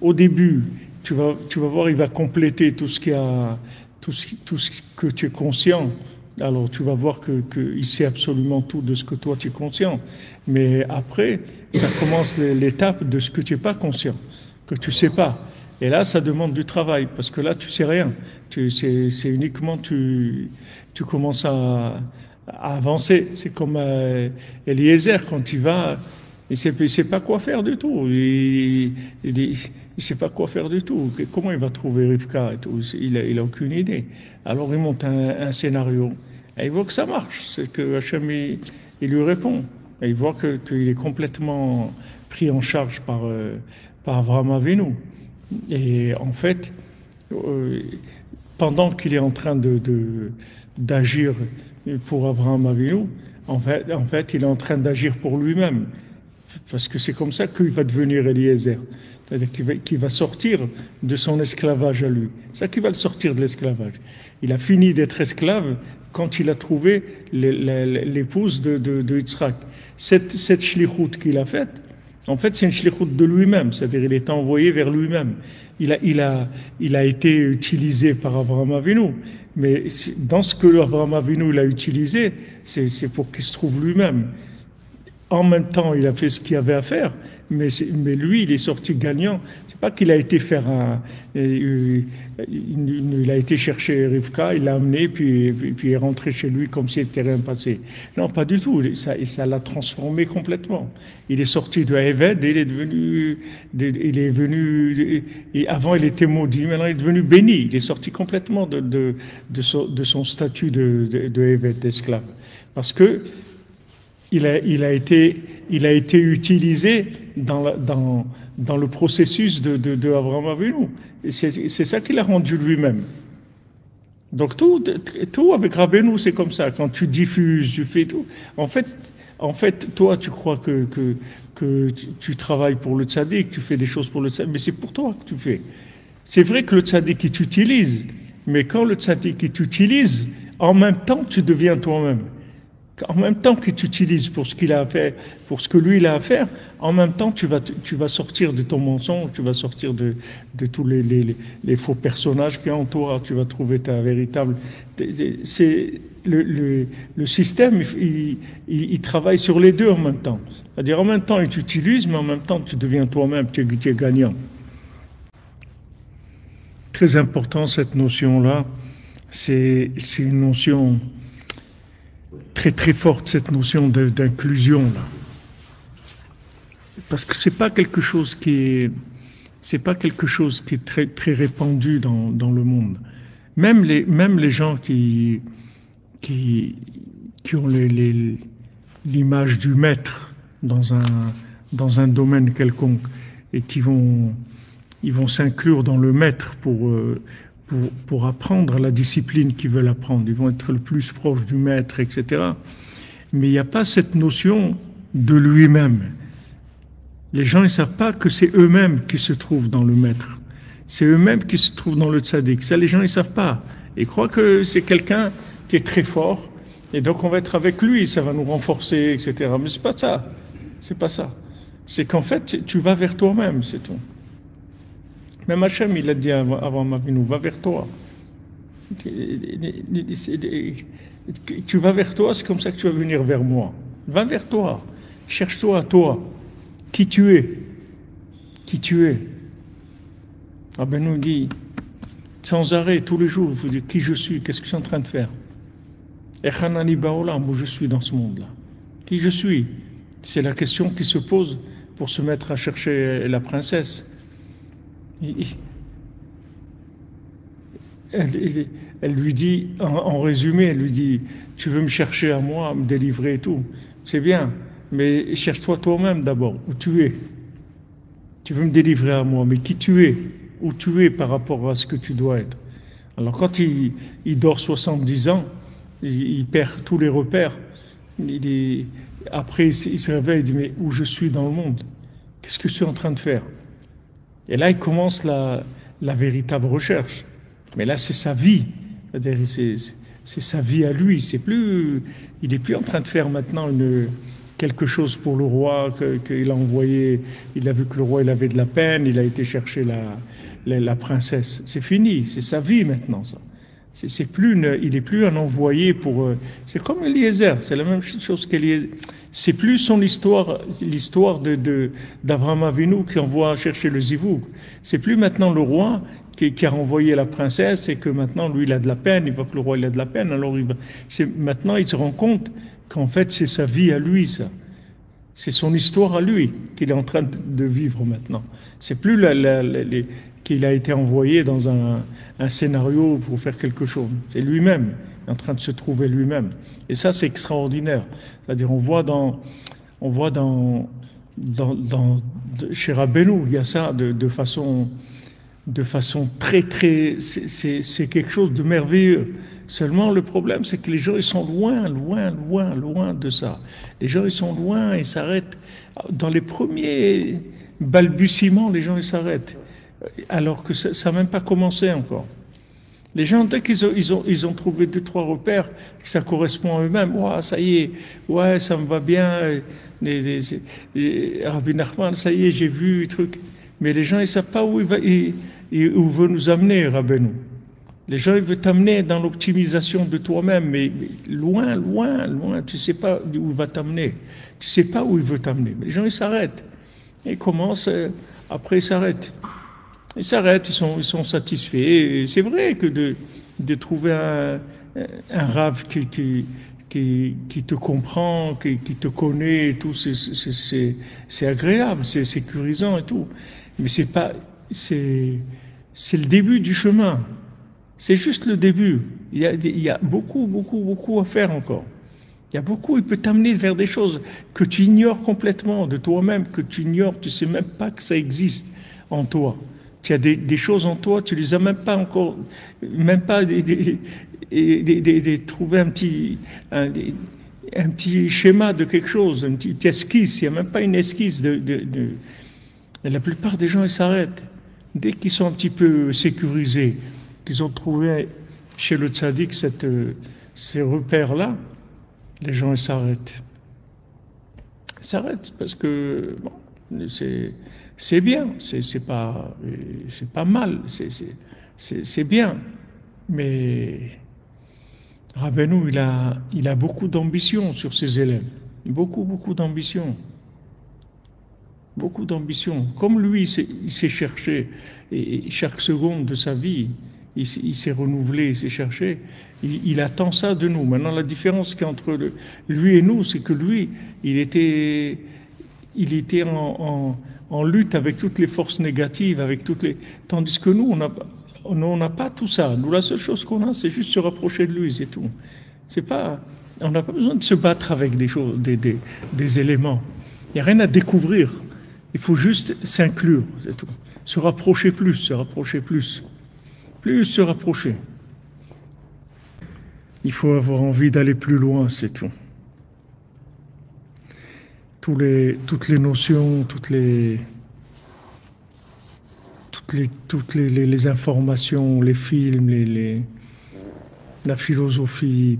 au début, tu vas voir, il va compléter tout ce, tout ce que tu es conscient. Alors tu vas voir qu'il sait absolument tout de ce que toi tu es conscient. Mais après, ça commence l'étape de ce que tu n'es pas conscient, que tu ne sais pas. Et là, ça demande du travail, parce que là, tu ne sais rien. C'est uniquement, tu commences à avancer. C'est comme Eliezer, quand il va, il sait pas quoi faire du tout. Il sait pas quoi faire du tout. Comment il va trouver Rivka et tout? Il a aucune idée. Alors il monte un scénario. Et il voit que ça marche. C'est que Hachem, il lui répond. Et il voit qu'il est complètement pris en charge par Avraham Avinu. Et en fait, euh, pendant qu'il est en train d'agir pour Avraham Avinu, en fait, il est en train d'agir pour lui-même. Parce que c'est comme ça qu'il va devenir Eliezer. C'est-à-dire qu'il va sortir de son esclavage à lui. C'est ça qui va le sortir de l'esclavage. Il a fini d'être esclave quand il a trouvé l'épouse de Yitzhak. Cette shlichut qu'il a faite, en fait, c'est une shlichut de lui-même. C'est-à-dire qu'il est envoyé vers lui-même. Il a été utilisé par Avraham Avinu. Mais dans ce que Avraham Avinu l'a utilisé, c'est pour qu'il se trouve lui-même. En même temps, il a fait ce qu'il avait à faire, mais lui, il est sorti gagnant. C'est pas qu'il a été faire il a été chercher Rivka, il l'a amené, puis il est rentré chez lui comme s'il n'était rien passé. Non, pas du tout. Ça l'a transformé complètement. Il est sorti de Eved et il est venu, et avant il était maudit, maintenant il est devenu béni. Il est sorti complètement de son statut de Eved, d'esclave. Parce que il a été utilisé dans le processus de Avraham Avinu. C'est ça qu'il a rendu lui-même. Donc tout avec Rabbeinu, c'est comme ça. Quand tu diffuses, tu fais tout. En fait, toi, tu crois que tu travailles pour le tzaddik, tu fais des choses pour le tzaddik, mais c'est pour toi que tu fais. C'est vrai que le tzaddik, il t'utilise, mais quand le tzaddik, il t'utilise, en même temps, tu deviens toi-même. En même temps qu'il t'utilise pour ce qu'il a à faire, pour ce que lui il a à faire, en même temps tu vas sortir de ton mensonge, tu vas sortir de tous les faux personnages qui entourent, tu vas trouver ta véritable. C'est le système, il travaille sur les deux en même temps. C'est-à-dire en même temps il t'utilise, mais en même temps tu deviens toi-même, tu es gagnant. Très important cette notion-là, c'est une notion très très forte, cette notion d'inclusion là, parce que c'est pas quelque chose qui est très très répandu dans le monde. Même les gens qui ont l'image du maître dans un domaine quelconque et ils vont s'inclure dans le maître pour apprendre la discipline qu'ils veulent apprendre. Ils vont être le plus proche du maître, etc. Mais il n'y a pas cette notion de lui-même. Les gens ne savent pas que c'est eux-mêmes qui se trouvent dans le maître. C'est eux-mêmes qui se trouvent dans le tzaddik. Ça, les gens ne savent pas. Ils croient que c'est quelqu'un qui est très fort, et donc on va être avec lui, ça va nous renforcer, etc. Mais c'est pas ça. C'est pas ça. C'est qu'en fait, tu vas vers toi-même, c'est tout. Même Hachem, il a dit avant Avinu, va vers toi. Tu vas vers toi, c'est comme ça que tu vas venir vers moi. Va vers toi. Cherche-toi à toi. Qui tu es. Qui tu es. Rabbi nous dit, sans arrêt, tous les jours, il faut dire qui je suis, qu'est-ce que je suis en train de faire. Echanani baolam, où je suis dans ce monde-là. Qui je suis. C'est la question qui se pose pour se mettre à chercher la princesse. Elle lui dit, en résumé, elle lui dit, tu veux me chercher à moi, me délivrer et tout, c'est bien, mais cherche-toi toi-même d'abord, où tu es. Tu veux me délivrer à moi, mais qui tu es, où tu es par rapport à ce que tu dois être. Alors quand il dort 70 ans, il perd tous les repères, après il se réveille, il dit, mais où je suis dans le monde? Qu'est-ce que je suis en train de faire? Et là, il commence la véritable recherche. Mais là, c'est sa vie. C'est sa vie à lui. Il n'est plus en train de faire maintenant quelque chose pour le roi, qu'il a envoyé, il a vu que le roi il avait de la peine, il a été chercher la princesse. C'est fini, c'est sa vie maintenant, ça. C'est plus il est plus un envoyé pour. C'est comme Eliezer, c'est la même chose qu'Eliezer. C'est plus son histoire, l'histoire d'Abraham Avinu qui envoie chercher le zivouk. C'est plus maintenant le roi qui a renvoyé la princesse et que maintenant lui il a de la peine, il voit que le roi il a de la peine, alors maintenant il se rend compte qu'en fait c'est sa vie à lui, ça. C'est son histoire à lui qu'il est en train de vivre maintenant. C'est plus qu'il a été envoyé dans un scénario pour faire quelque chose. C'est lui-même, en train de se trouver lui-même. Et ça, c'est extraordinaire. C'est-à-dire, on voit chez Rabbeinu, il y a ça de façon très, très, c'est quelque chose de merveilleux. Seulement, le problème, c'est que les gens, ils sont loin, loin, loin, loin de ça. Les gens, ils sont loin et s'arrêtent. Dans les premiers balbutiements, les gens, ils s'arrêtent. Alors que ça n'a même pas commencé encore. Les gens, dès qu'ils ont trouvé 2-3 repères, que ça correspond à eux-mêmes, ouais, ça y est, ouais, ça me va bien, Rabbi Nachman, ça y est, j'ai vu, truc. Mais les gens, ils ne savent pas où où veut nous amener, Rabbeinu. Les gens, ils veulent t'amener dans l'optimisation de toi-même, mais loin, loin, loin. Tu ne sais pas où il va t'amener. Tu ne sais pas où il veut t'amener. Mais les gens, ils s'arrêtent. Ils commencent, après ils s'arrêtent. Ils s'arrêtent, ils sont satisfaits. Et c'est vrai que de trouver un rave qui te comprend, qui te connaît et tout, c'est agréable, c'est sécurisant et tout. Mais c'est le début du chemin. C'est juste le début. Il y a beaucoup, beaucoup, beaucoup à faire encore. Il peut t'amener vers des choses que tu ignores complètement de toi-même, que tu ignores, tu ne sais même pas que ça existe en toi. Tu as des choses en toi, tu ne les as même pas encore, même pas trouver un petit schéma de quelque chose, une petite esquisse. Il n'y a même pas une esquisse Et la plupart des gens, ils s'arrêtent. Dès qu'ils sont un petit peu sécurisés, qu'ils ont trouvé chez le tzaddik ces repères-là, les gens ils s'arrêtent. Ils s'arrêtent parce que bon, c'est bien, c'est pas mal, c'est bien. Mais Rabbeinu, il a beaucoup d'ambition sur ses élèves. Beaucoup, beaucoup d'ambition. Beaucoup d'ambition. Comme lui, il s'est cherché, et chaque seconde de sa vie, il s'est renouvelé, il s'est cherché. Il attend ça de nous. Maintenant, la différence qu'il y a entre lui et nous, c'est que lui, il était en lutte avec toutes les forces négatives, tandis que nous, on n'a pas tout ça. Nous, la seule chose qu'on a, c'est juste se rapprocher de lui, c'est tout. On n'a pas besoin de se battre avec des choses, des éléments. Il n'y a rien à découvrir. Il faut juste s'inclure, c'est tout. Se rapprocher plus. Plus se rapprocher. Il faut avoir envie d'aller plus loin, c'est tout. Toutes les notions, toutes les informations, les films, la philosophie,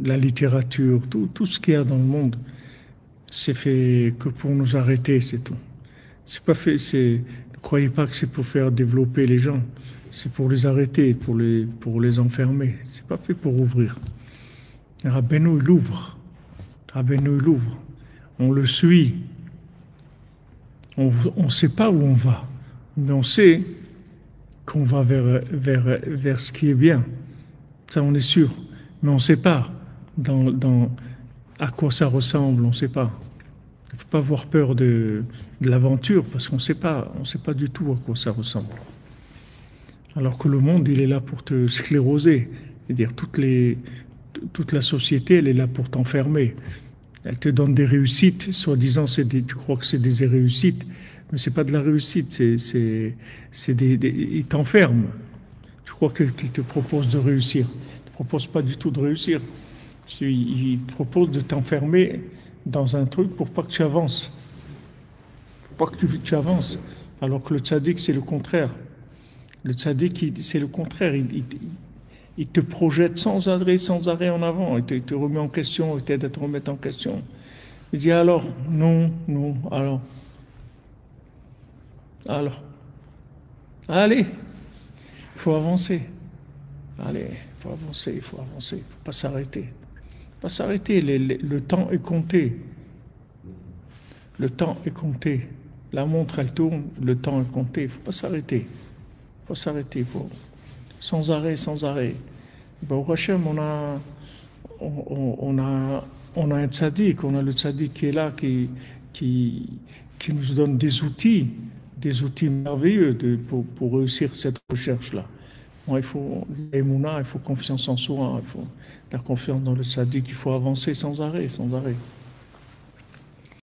la littérature, tout ce qu'il y a dans le monde, c'est fait que pour nous arrêter, c'est tout. C'est pas fait, ne croyez pas que c'est pour faire développer les gens. C'est pour les arrêter, pour les enfermer. C'est pas fait pour ouvrir. Rabbeinu, il ouvre. On le suit. On ne sait pas où on va, mais on sait qu'on va vers ce qui est bien. Ça, on est sûr. Mais on ne sait pas à quoi ça ressemble, on ne sait pas. Il ne faut pas avoir peur de l'aventure, parce qu'on ne sait pas du tout à quoi ça ressemble. Alors que le monde, il est là pour te scléroser. C'est-à-dire, toute la société, elle est là pour t'enfermer. Elle te donne des réussites, soi-disant, tu crois que c'est des réussites, mais c'est pas de la réussite, ils t'enferment. Tu crois qu'ils te proposent de réussir. Ils ne te proposent pas du tout de réussir. Ils te proposent de t'enfermer dans un truc pour pas que tu avances. Pour pas que tu avances. Alors que le tzaddik, c'est le contraire. Le tzaddik, c'est le contraire. Il te projette sans arrêt en avant. Il te remet en question, il t'aide à te remettre en question. Il dit alors, non, non, alors, allez, il faut avancer. Allez, il faut avancer, il faut avancer, il ne faut pas s'arrêter. Pas s'arrêter, le temps est compté. Le temps est compté. La montre, elle tourne, le temps est compté. Il ne faut pas s'arrêter. Il faut s'arrêter, il faut sans arrêt, sans arrêt. Ben, au Hachem, on a un tzaddik, on a le tzaddik qui est là, qui, qui nous donne des outils merveilleux pour réussir cette recherche-là. Bon, il faut l'émouna, il faut confiance en soi, il faut la confiance dans le tzaddik, il faut avancer sans arrêt, sans arrêt.